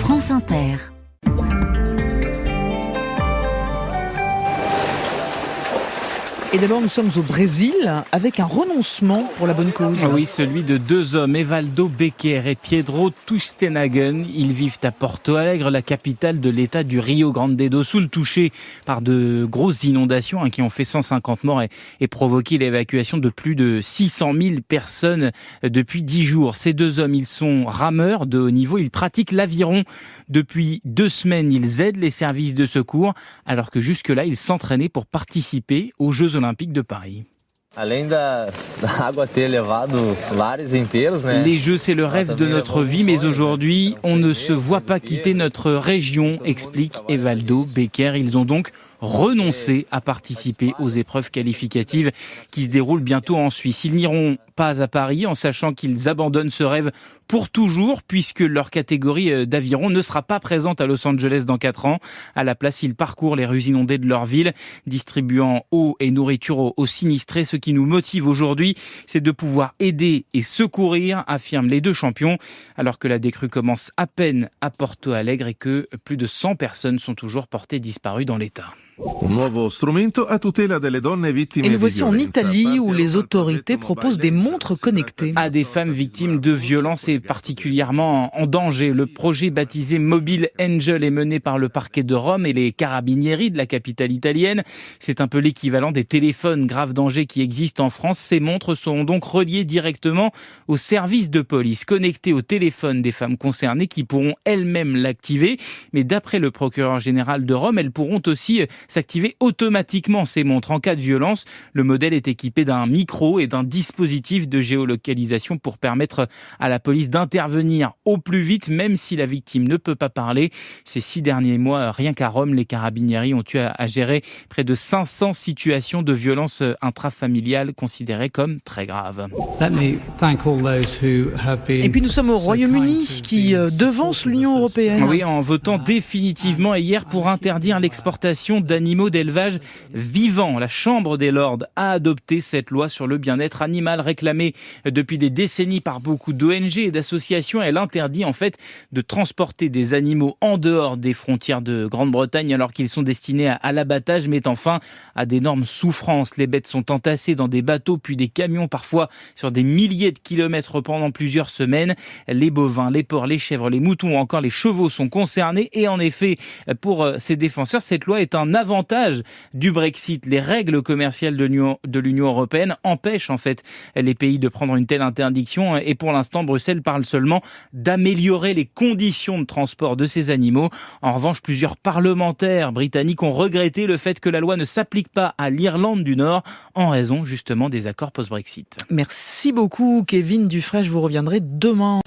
France Inter. Et d'abord, nous sommes au Brésil avec un renoncement pour la bonne cause. Oui, celui de deux hommes, Evaldo Becker et Pedro Tustenhagen. Ils vivent à Porto Alegre, la capitale de l'état du Rio Grande do Sul, touchée par de grosses inondations qui ont fait 150 morts et provoqué l'évacuation de plus de 600 000 personnes depuis 10 jours. Ces deux hommes, ils sont rameurs de haut niveau. Ils pratiquent l'aviron depuis 2 semaines. Ils aident les services de secours, alors que jusque-là, ils s'entraînaient pour participer aux Jeux Olympiques de Paris. Les Jeux, c'est le rêve de notre vie, mais aujourd'hui, on ne se voit pas quitter notre région, explique Evaldo Becker. Ils ont donc renoncé à participer aux épreuves qualificatives qui se déroulent bientôt en Suisse. Ils n'iront pas à Paris en sachant qu'ils abandonnent ce rêve pour toujours puisque leur catégorie d'aviron ne sera pas présente à Los Angeles dans 4 ans. À la place, ils parcourent les rues inondées de leur ville, distribuant eau et nourriture aux sinistrés. Ce qui nous motive aujourd'hui, c'est de pouvoir aider et secourir, affirment les deux champions, alors que la décrue commence à peine à Porto Alegre et que plus de 100 personnes sont toujours portées disparues dans l'État. Et nous voici en Italie où les autorités proposent des montres connectées à des femmes victimes de violences et particulièrement en danger. Le projet baptisé Mobile Angel est mené par le parquet de Rome et les carabinieri de la capitale italienne. C'est un peu l'équivalent des téléphones grave danger qui existent en France. Ces montres seront donc reliées directement au service de police, connectées au téléphone des femmes concernées qui pourront elles-mêmes l'activer. Mais d'après le procureur général de Rome, elles pourront aussi s'activer automatiquement ces montres en cas de violence. Le modèle est équipé d'un micro et d'un dispositif de géolocalisation pour permettre à la police d'intervenir au plus vite, même si la victime ne peut pas parler. Ces 6 derniers mois, rien qu'à Rome, les carabinieri ont eu à gérer près de 500 situations de violence intrafamiliale considérées comme très graves. Et puis nous sommes au Royaume-Uni qui devance l'Union européenne. Oui, en votant définitivement hier pour interdire l'exportation d'animaux d'élevage vivants. La Chambre des Lords a adopté cette loi sur le bien-être animal réclamée depuis des décennies par beaucoup d'ONG et d'associations. Elle interdit en fait de transporter des animaux en dehors des frontières de Grande-Bretagne alors qu'ils sont destinés à l'abattage, mettant fin à d'énormes souffrances. Les bêtes sont entassées dans des bateaux puis des camions, parfois sur des milliers de kilomètres pendant plusieurs semaines. Les bovins, les porcs, les chèvres, les moutons ou encore les chevaux sont concernés. Et en effet, pour ces défenseurs, cette loi est un avantage du Brexit. Les règles commerciales de l'Union européenne empêchent en fait les pays de prendre une telle interdiction et pour l'instant Bruxelles parle seulement d'améliorer les conditions de transport de ces animaux. En revanche, plusieurs parlementaires britanniques ont regretté le fait que la loi ne s'applique pas à l'Irlande du Nord en raison justement des accords post-Brexit. Merci beaucoup Kevin Dufray, je vous reviendrai demain.